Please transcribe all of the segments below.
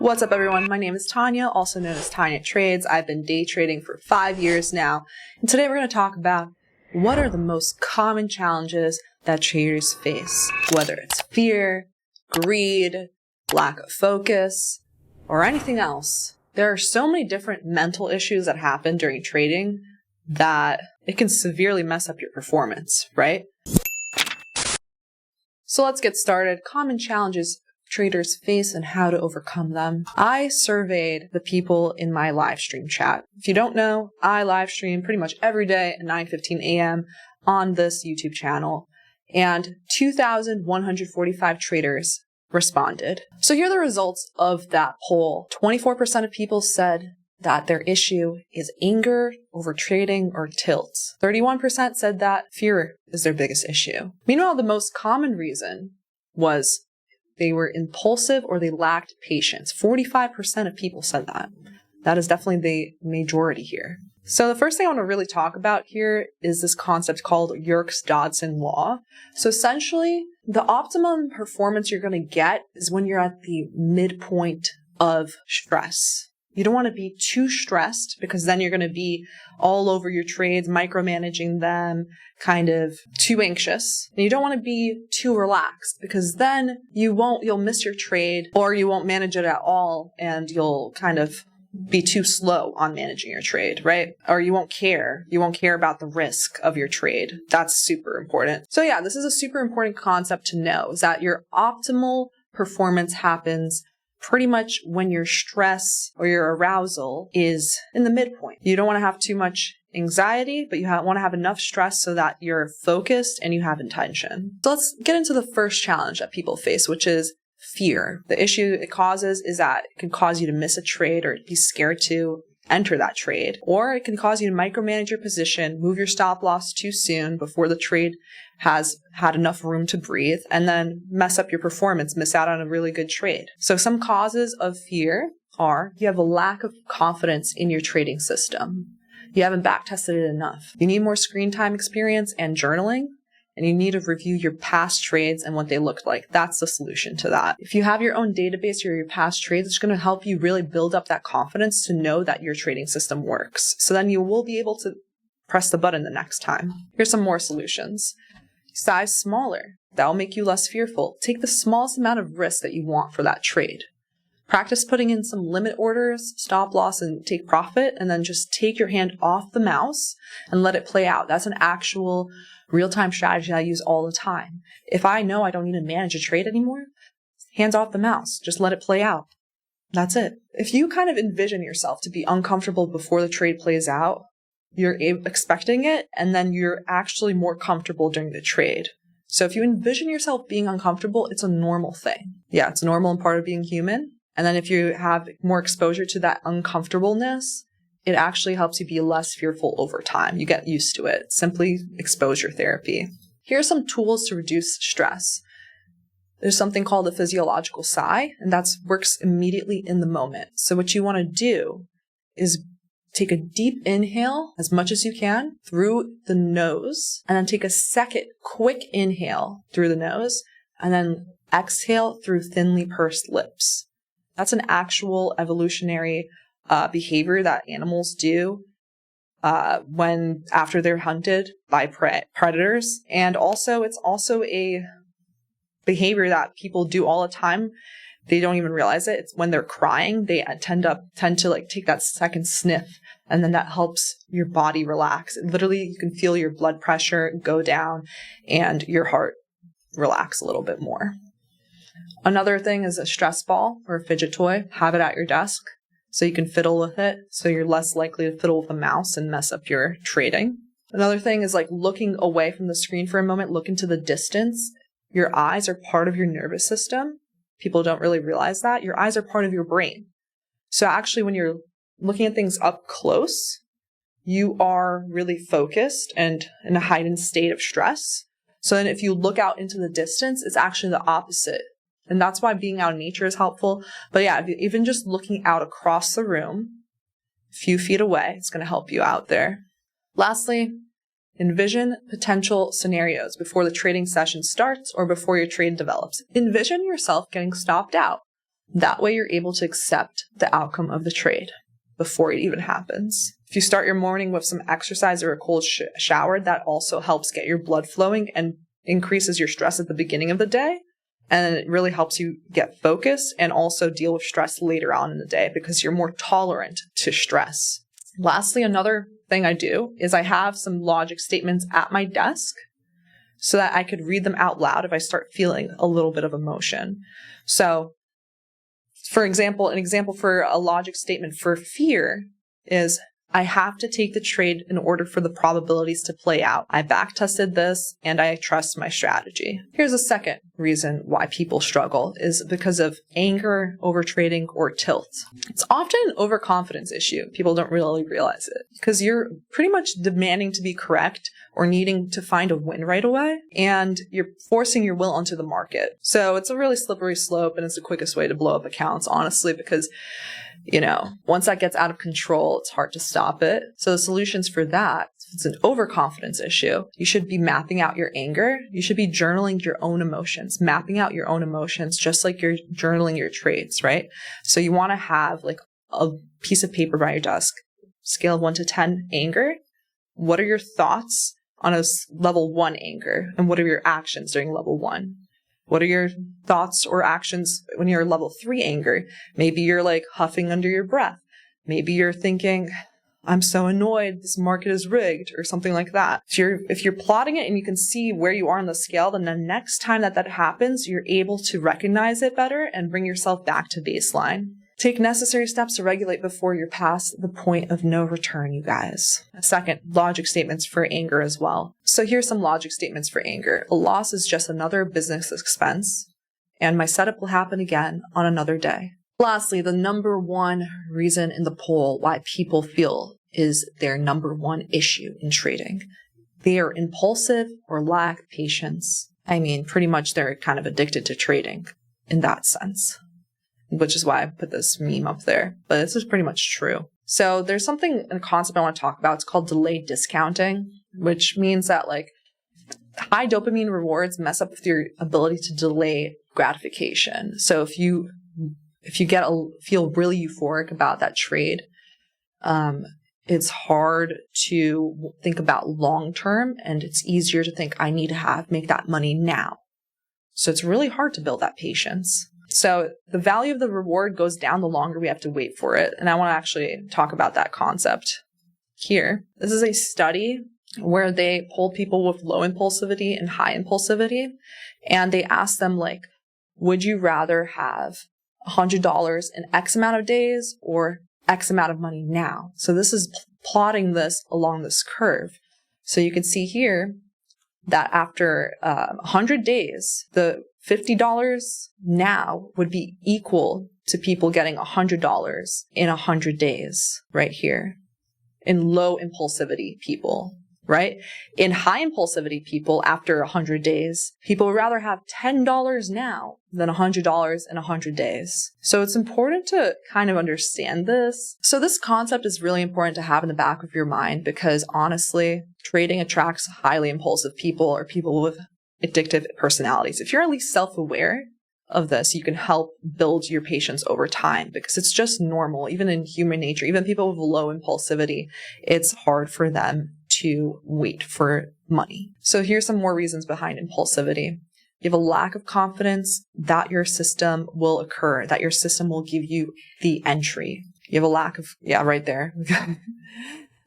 What's up, everyone? My name is Tanya, also known as Tanya Trades. I've been day trading for 5 years now, and today we're going to talk about what are the most common challenges that traders face, whether it's fear, greed, lack of focus, or anything else. There are so many different mental issues that happen during trading that it can severely mess up your performance, right? So let's get started. Common challenges traders face and how to overcome them. I surveyed the people in my live stream chat. If you don't know, I live stream pretty much every day at 9:15 a.m. on this YouTube channel, and 2,145 traders responded. So here are the results of that poll. 24% of people said that their issue is anger over trading or tilts. 31% said that fear is their biggest issue. Meanwhile, the most common reason was they were impulsive or they lacked patience. 45% of people said that. That is definitely the majority here. So the first thing I want to really talk about here is this concept called Yerkes-Dodson law. So essentially, the optimum performance you're going to get is when you're at the midpoint of stress. You don't want to be too stressed because then you're going to be all over your trades, micromanaging them, kind of too anxious. And you don't want to be too relaxed because then you'll miss your trade or you won't manage it at all and you'll kind of be too slow on managing your trade, right? Or you won't care. You won't care about the risk of your trade. That's super important. So yeah, this is a super important concept to know, is that your optimal performance happens pretty much when your stress or your arousal is in the midpoint. You don't want to have too much anxiety, but you want to have enough stress so that you're focused and you have intention. So let's get into the first challenge that people face, which is fear. The issue it causes is that it can cause you to miss a trade or be scared to enter that trade, or it can cause you to micromanage your position, move your stop loss too soon before the trade has had enough room to breathe, and then mess up your performance, miss out on a really good trade. So some causes of fear are you have a lack of confidence in your trading system. You haven't back tested it enough. You need more screen time experience and journaling, and you need to review your past trades and what they looked like. That's the solution to that. If you have your own database or your past trades, it's going to help you really build up that confidence to know that your trading system works. So then you will be able to press the button the next time. Here's some more solutions. Size smaller. That will make you less fearful. Take the smallest amount of risk that you want for that trade. Practice putting in some limit orders, stop loss, and take profit, and then just take your hand off the mouse and let it play out. That's an actual real-time strategy I use all the time. If I know I don't need to manage a trade anymore, hands off the mouse. Just let it play out. That's it. If you kind of envision yourself to be uncomfortable before the trade plays out, you're expecting it, and then you're actually more comfortable during the trade. So if you envision yourself being uncomfortable, it's a normal thing. Yeah, it's normal and part of being human. And then if you have more exposure to that uncomfortableness, it actually helps you be less fearful over time. You get used to it. Simply exposure therapy. Here are some tools to reduce stress. There's something called a physiological sigh, and that works immediately in the moment. So what you want to do is take a deep inhale as much as you can through the nose, and then take a second quick inhale through the nose, and then exhale through thinly pursed lips. That's an actual evolutionary behavior that animals do after they're hunted by predators. And also, it's also a behavior that people do all the time. They don't even realize it. It's when they're crying, they tend to like take that second sniff, and then that helps your body relax. Literally, you can feel your blood pressure go down and your heart relax a little bit more. Another thing is a stress ball or a fidget toy. Have it at your desk so you can fiddle with it, so you're less likely to fiddle with a mouse and mess up your trading. Another thing is like looking away from the screen for a moment, look into the distance. Your eyes are part of your nervous system. People don't really realize that. Your eyes are part of your brain. So actually, when you're looking at things up close, you are really focused and in a heightened state of stress. So then if you look out into the distance, it's actually the opposite. And that's why being out in nature is helpful. But yeah, even just looking out across the room, a few feet away, it's going to help you out there. Lastly, envision potential scenarios before the trading session starts or before your trade develops. Envision yourself getting stopped out. That way you're able to accept the outcome of the trade before it even happens. If you start your morning with some exercise or a cold shower, that also helps get your blood flowing and increases your stress at the beginning of the day. And it really helps you get focused and also deal with stress later on in the day because you're more tolerant to stress. Lastly, another thing I do is I have some logic statements at my desk so that I could read them out loud if I start feeling a little bit of emotion. So, for example, an example for a logic statement for fear is, I have to take the trade in order for the probabilities to play out. I backtested this and I trust my strategy. Here's a second reason why people struggle is because of anger, overtrading, or tilt. It's often an overconfidence issue. People don't really realize it because you're pretty much demanding to be correct or needing to find a win right away, and you're forcing your will onto the market. So it's a really slippery slope, and it's the quickest way to blow up accounts, honestly, because once that gets out of control, it's hard to stop it. So the solutions for that, if it's an overconfidence issue, you should be mapping out your anger. You should be journaling your own emotions, mapping out your own emotions, just like you're journaling your trades, right? So you want to have like a piece of paper by your desk, scale of 1 to 10 anger. What are your thoughts on a level 1 anger? And what are your actions during level 1? What are your thoughts or actions when you're level 3 anger? Maybe you're like huffing under your breath. Maybe you're thinking, I'm so annoyed, this market is rigged, or something like that. If you're plotting it and you can see where you are on the scale, then the next time that happens, you're able to recognize it better and bring yourself back to baseline. Take necessary steps to regulate before you're past the point of no return, you guys. Second, logic statements for anger as well. So here's some logic statements for anger. A loss is just another business expense, and my setup will happen again on another day. Lastly, the number one reason in the poll why people feel is their number one issue in trading. They are impulsive or lack patience. I mean, pretty much they're kind of addicted to trading in that sense, which is why I put this meme up there. But this is pretty much true. So there's a concept I want to talk about. It's called delayed discounting, which means that like high dopamine rewards mess up with your ability to delay gratification. So if you feel really euphoric about that trade, it's hard to think about long term, and it's easier to think I need to make that money now. So it's really hard to build that patience. So the value of the reward goes down the longer we have to wait for it. And I want to actually talk about that concept here. This is a study where they polled people with low impulsivity and high impulsivity. And they asked them, like, would you rather have $100 in X amount of days or X amount of money now? So this is plotting this along this curve. So you can see here that after 100 days, the $50 now would be equal to people getting $100 in 100 days right here in low impulsivity people, right? In high impulsivity people, after 100 days, people would rather have $10 now than $100 in 100 days. So it's important to kind of understand this. So this concept is really important to have in the back of your mind because honestly, trading attracts highly impulsive people or people with addictive personalities. If you're at least self-aware of this, you can help build your patience over time because it's just normal. Even in human nature, even people with low impulsivity, it's hard for them to wait for money. So here's some more reasons behind impulsivity. You have a lack of confidence that your system will occur, that your system will give you the entry. You have a lack of, right there,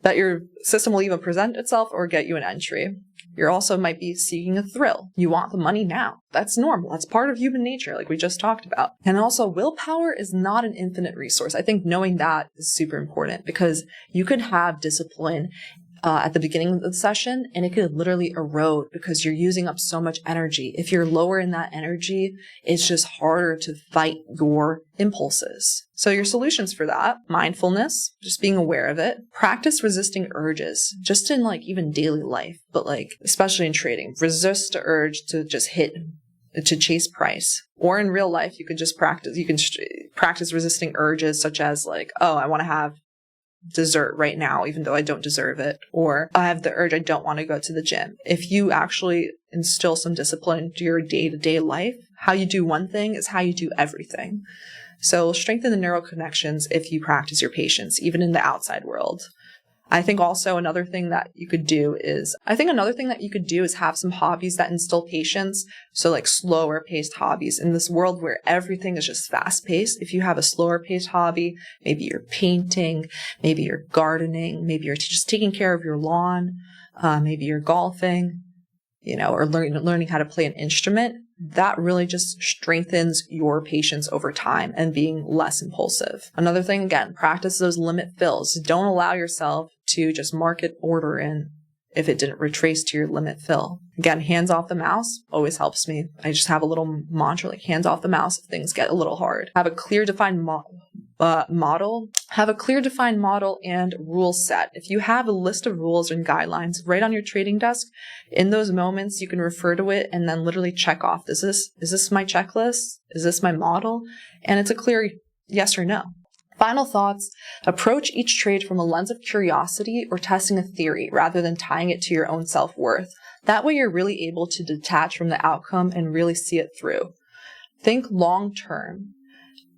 that your system will even present itself or get you an entry. You also might be seeking a thrill. You want the money now. That's normal. That's part of human nature, like we just talked about. And also, willpower is not an infinite resource. I think knowing that is super important because you could have discipline at the beginning of the session, and it could literally erode because you're using up so much energy. If you're lower in that energy, it's just harder to fight your impulses. So your solutions for that, mindfulness, just being aware of it, practice resisting urges, just in like even daily life, but like especially in trading, resist the urge to just to chase price. Or in real life, you can practice resisting urges such as like, oh, I want to have dessert right now, even though I don't deserve it. Or I have the urge, I don't want to go to the gym. If you actually instill some discipline into your day-to-day life, how you do one thing is how you do everything. So strengthen the neural connections if you practice your patience, even in the outside world. I think also another thing that you could do is have some hobbies that instill patience. So like slower paced hobbies in this world where everything is just fast paced. If you have a slower paced hobby, maybe you're painting, maybe you're gardening, maybe you're just taking care of your lawn, maybe you're golfing, or learning how to play an instrument, that really just strengthens your patience over time and being less impulsive. Another thing, again, practice those limit fills. Don't allow yourself to just mark it order in if it didn't retrace to your limit fill. Again, hands off the mouse always helps me. I just have a little mantra like hands off the mouse if things get a little hard. Have a clear defined model and rule set. If you have a list of rules and guidelines right on your trading desk, in those moments you can refer to it and then literally check off, is this my checklist? Is this my model? And it's a clear yes or no. Final thoughts, approach each trade from a lens of curiosity or testing a theory rather than tying it to your own self-worth. That way you're really able to detach from the outcome and really see it through. Think long-term.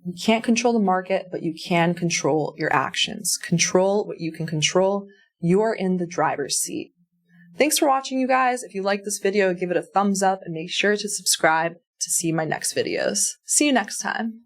You can't control the market, but you can control your actions. Control what you can control. You are in the driver's seat. Thanks for watching, you guys. If you like this video, give it a thumbs up and make sure to subscribe to see my next videos. See you next time.